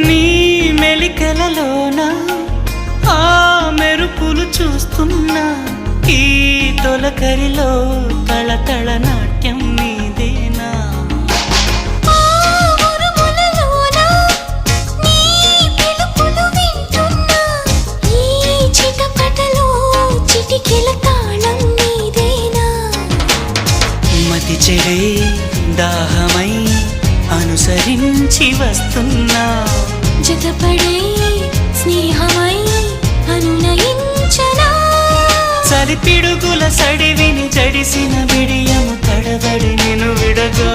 నీ మెలికలలోన ఆ మెరుపులు చూస్తున్నా ఈ తొలకరిలో తళతళ నాట్యం నీదేనా మతి చెడే దాహమై అనుసరించి వస్తున్నా జతపడే స్నేహమై అనునయించనా చలి పిడుగుల సడివిని జడిసిన బిడియము తడబడి నిన్ను విడగా